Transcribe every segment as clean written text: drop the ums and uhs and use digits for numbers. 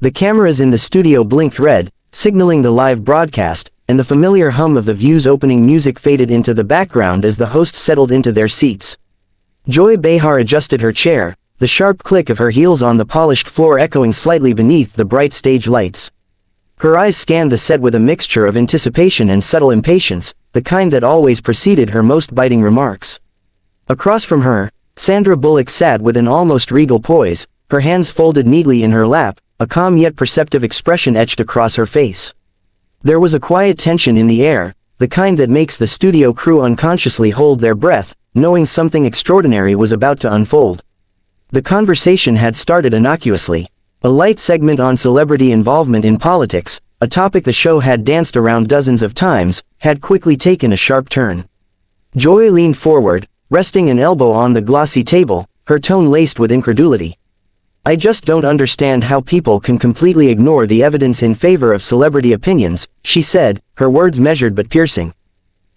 The cameras in the studio blinked red, signaling the live broadcast, and the familiar hum of the View's opening music faded into the background as the hosts settled into their seats. Joy Behar adjusted her chair, the sharp click of her heels on the polished floor echoing slightly beneath the bright stage lights. Her eyes scanned the set with a mixture of anticipation and subtle impatience, the kind that always preceded her most biting remarks. Across from her, Sandra Bullock sat with an almost regal poise, her hands folded neatly in her lap, a calm yet perceptive expression etched across her face. There was a quiet tension in the air, the kind that makes the studio crew unconsciously hold their breath, knowing something extraordinary was about to unfold. The conversation had started innocuously. A light segment on celebrity involvement in politics, a topic the show had danced around dozens of times, had quickly taken a sharp turn. Joy leaned forward, resting an elbow on the glossy table, her tone laced with incredulity. "I just don't understand how people can completely ignore the evidence in favor of celebrity opinions," she said, her words measured but piercing.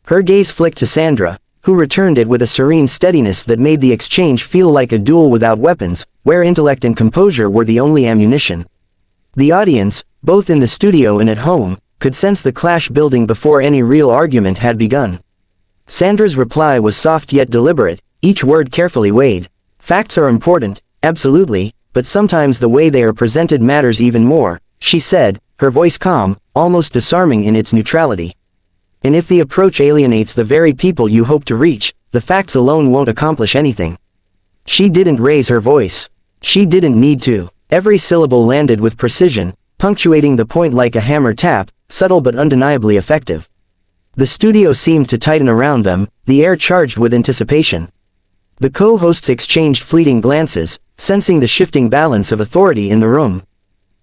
Her gaze flicked to Sandra, who returned it with a serene steadiness that made the exchange feel like a duel without weapons, where intellect and composure were the only ammunition. The audience, both in the studio and at home, could sense the clash building before any real argument had begun. Sandra's reply was soft yet deliberate, each word carefully weighed. "Facts are important, absolutely, but sometimes the way they are presented matters even more," she said, her voice calm, almost disarming in its neutrality. "And if the approach alienates the very people you hope to reach, the facts alone won't accomplish anything." She didn't raise her voice. She didn't need to. Every syllable landed with precision, punctuating the point like a hammer tap, subtle but undeniably effective. The studio seemed to tighten around them, the air charged with anticipation. The co-hosts exchanged fleeting glances, sensing the shifting balance of authority in the room.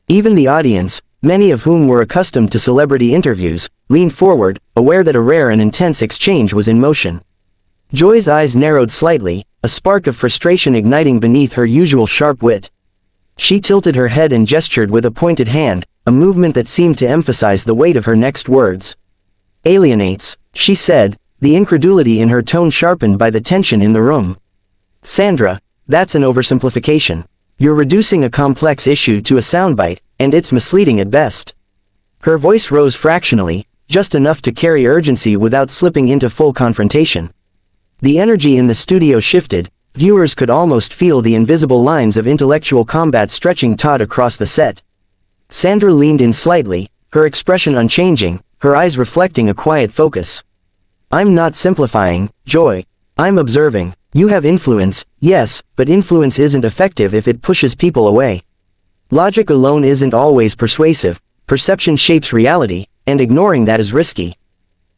Even the audience, many of whom were accustomed to celebrity interviews, leaned forward, aware that a rare and intense exchange was in motion. Joy's eyes narrowed slightly, a spark of frustration igniting beneath her usual sharp wit. She tilted her head and gestured with a pointed hand, a movement that seemed to emphasize the weight of her next words. "Alienates," she said, the incredulity in her tone sharpened by the tension in the room. "Sandra, that's an oversimplification. You're reducing a complex issue to a soundbite, and it's misleading at best." Her voice rose fractionally, just enough to carry urgency without slipping into full confrontation. The energy in the studio shifted, viewers could almost feel the invisible lines of intellectual combat stretching taut across the set. Sandra leaned in slightly, her expression unchanging, her eyes reflecting a quiet focus. "I'm not simplifying, Joy. I'm observing. You have influence, yes, but influence isn't effective if it pushes people away. Logic alone isn't always persuasive, perception shapes reality, and ignoring that is risky."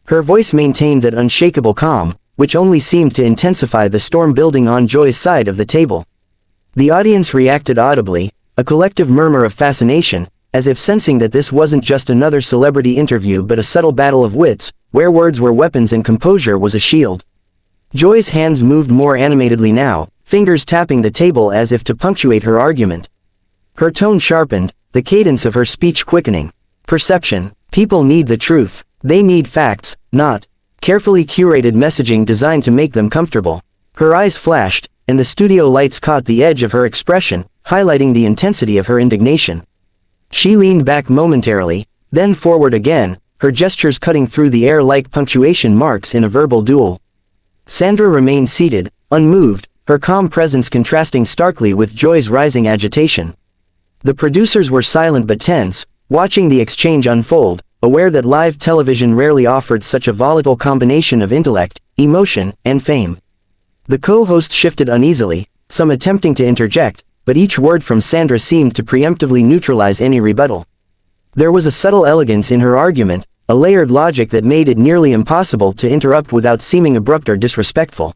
Her voice maintained that unshakable calm, which only seemed to intensify the storm building on Joy's side of the table. The audience reacted audibly, a collective murmur of fascination, as if sensing that this wasn't just another celebrity interview but a subtle battle of wits, where words were weapons and composure was a shield. Joy's hands moved more animatedly now, fingers tapping the table as if to punctuate her argument. Her tone sharpened, the cadence of her speech quickening. "Perception. People need the truth. They need facts, not carefully curated messaging designed to make them comfortable." Her eyes flashed, and the studio lights caught the edge of her expression, highlighting the intensity of her indignation. She leaned back momentarily, then forward again, her gestures cutting through the air like punctuation marks in a verbal duel. Sandra remained seated, unmoved, her calm presence contrasting starkly with Joy's rising agitation. The producers were silent but tense, watching the exchange unfold, aware that live television rarely offered such a volatile combination of intellect, emotion, and fame. The co-hosts shifted uneasily, some attempting to interject, but each word from Sandra seemed to preemptively neutralize any rebuttal. There was a subtle elegance in her argument, a layered logic that made it nearly impossible to interrupt without seeming abrupt or disrespectful.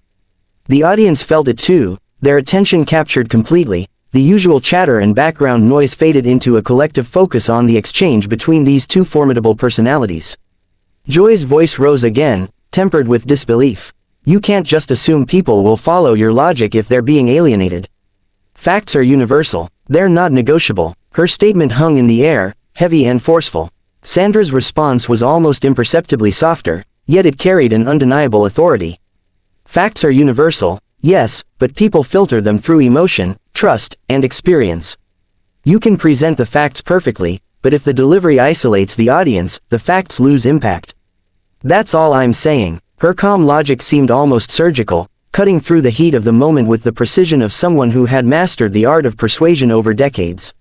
The audience felt it too, their attention captured completely, the usual chatter and background noise faded into a collective focus on the exchange between these two formidable personalities. Joy's voice rose again, tempered with disbelief. "You can't just assume people will follow your logic if they're being alienated. Facts are universal, they're not negotiable." Her statement hung in the air, heavy and forceful. Sandra's response was almost imperceptibly softer, yet it carried an undeniable authority. "Facts are universal, yes, but people filter them through emotion, trust, and experience. You can present the facts perfectly, but if the delivery isolates the audience, the facts lose impact. That's all I'm saying. Her calm logic seemed almost surgical, cutting through the heat of the moment with the precision of someone who had mastered the art of persuasion over decades.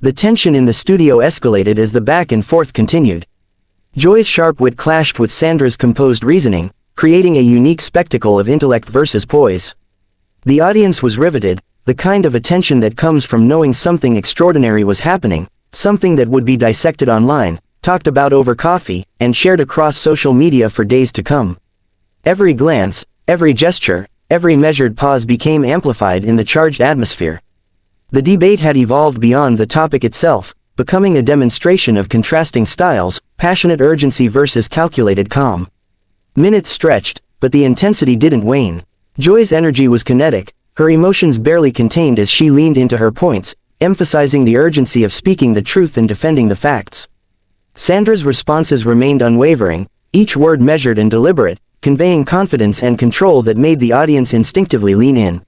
The tension in the studio escalated as the back and forth continued. Joy's sharp wit clashed with Sandra's composed reasoning, creating a unique spectacle of intellect versus poise. The audience was riveted, the kind of attention that comes from knowing something extraordinary was happening, something that would be dissected online, talked about over coffee, and shared across social media for days to come. Every glance, every gesture, every measured pause became amplified in the charged atmosphere. The debate had evolved beyond the topic itself, becoming a demonstration of contrasting styles, passionate urgency versus calculated calm. Minutes stretched, but the intensity didn't wane. Joy's energy was kinetic, her emotions barely contained as she leaned into her points, emphasizing the urgency of speaking the truth and defending the facts. Sandra's responses remained unwavering, each word measured and deliberate, conveying confidence and control that made the audience instinctively lean in.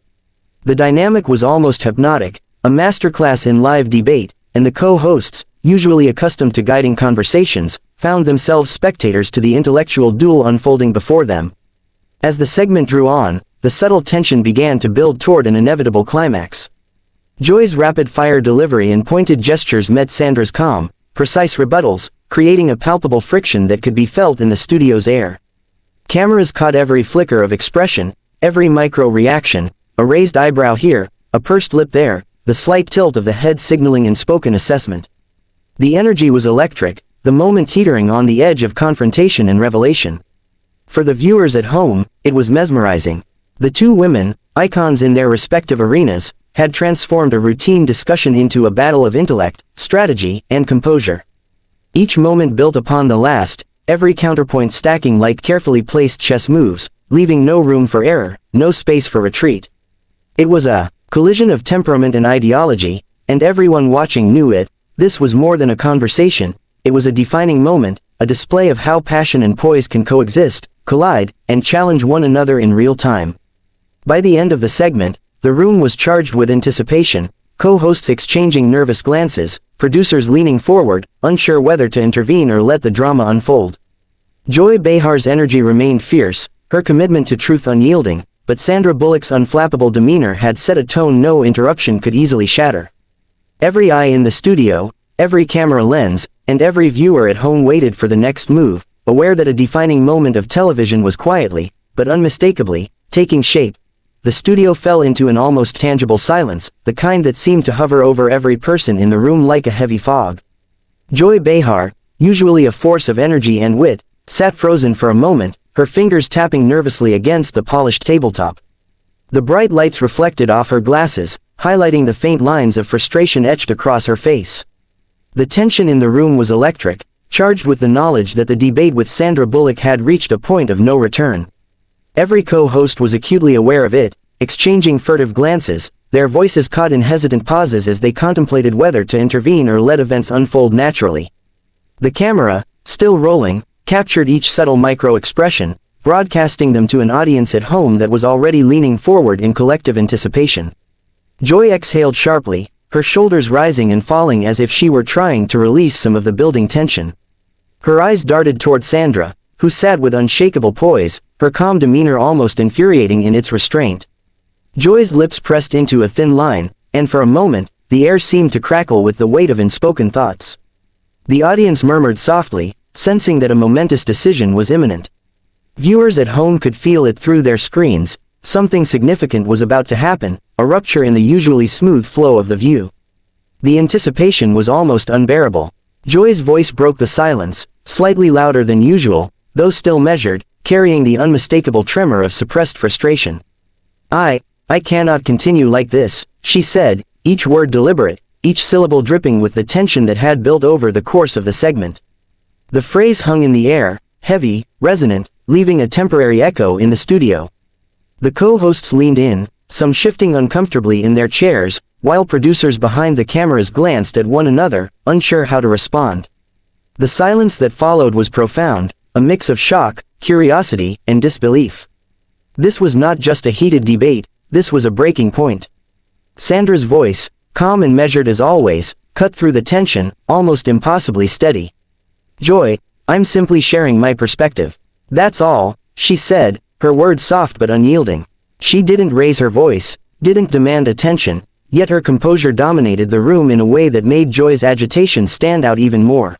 The dynamic was almost hypnotic, a masterclass in live debate, and the co-hosts, usually accustomed to guiding conversations, found themselves spectators to the intellectual duel unfolding before them. As the segment drew on, the subtle tension began to build toward an inevitable climax. Joy's rapid-fire delivery and pointed gestures met Sandra's calm, precise rebuttals, creating a palpable friction that could be felt in the studio's air. Cameras caught every flicker of expression, every micro-reaction, a raised eyebrow here, a pursed lip there, the slight tilt of the head signaling unspoken assessment. The energy was electric, the moment teetering on the edge of confrontation and revelation. For the viewers at home, it was mesmerizing. The two women, icons in their respective arenas, had transformed a routine discussion into a battle of intellect, strategy, and composure. Each moment built upon the last, every counterpoint stacking like carefully placed chess moves, leaving no room for error, no space for retreat. It was a collision of temperament and ideology, and everyone watching knew it. This was more than a conversation, it was a defining moment, a display of how passion and poise can coexist, collide, and challenge one another in real time. By the end of the segment, the room was charged with anticipation, co-hosts exchanging nervous glances, producers leaning forward, unsure whether to intervene or let the drama unfold. Joy Behar's energy remained fierce, her commitment to truth unyielding, but Sandra Bullock's unflappable demeanor had set a tone no interruption could easily shatter. Every eye in the studio, every camera lens, and every viewer at home waited for the next move, aware that a defining moment of television was quietly, but unmistakably, taking shape. The studio fell into an almost tangible silence, the kind that seemed to hover over every person in the room like a heavy fog. Joy Behar, usually a force of energy and wit, sat frozen for a moment, her fingers tapping nervously against the polished tabletop. The bright lights reflected off her glasses, highlighting the faint lines of frustration etched across her face. The tension in the room was electric, charged with the knowledge that the debate with Sandra Bullock had reached a point of no return. Every co-host was acutely aware of it, exchanging furtive glances, their voices caught in hesitant pauses as they contemplated whether to intervene or let events unfold naturally. The camera, still rolling, captured each subtle micro-expression, broadcasting them to an audience at home that was already leaning forward in collective anticipation. Joy exhaled sharply, her shoulders rising and falling as if she were trying to release some of the building tension. Her eyes darted toward Sandra, who sat with unshakable poise, her calm demeanor almost infuriating in its restraint. Joy's lips pressed into a thin line, and for a moment, the air seemed to crackle with the weight of unspoken thoughts. The audience murmured softly, sensing that a momentous decision was imminent. Viewers at home could feel it through their screens, something significant was about to happen, a rupture in the usually smooth flow of the view. The anticipation was almost unbearable. Joy's voice broke the silence, slightly louder than usual, though still measured, carrying the unmistakable tremor of suppressed frustration. I cannot continue like this," she said, each word deliberate, each syllable dripping with the tension that had built over the course of the segment. The phrase hung in the air, heavy, resonant, leaving a temporary echo in the studio. The co-hosts leaned in, some shifting uncomfortably in their chairs, while producers behind the cameras glanced at one another, unsure how to respond. The silence that followed was profound, a mix of shock, curiosity, and disbelief. This was not just a heated debate, this was a breaking point. Sandra's voice, calm and measured as always, cut through the tension, almost impossibly steady. "Joy, I'm simply sharing my perspective. That's all," she said, her words soft but unyielding. She didn't raise her voice, didn't demand attention, yet her composure dominated the room in a way that made Joy's agitation stand out even more.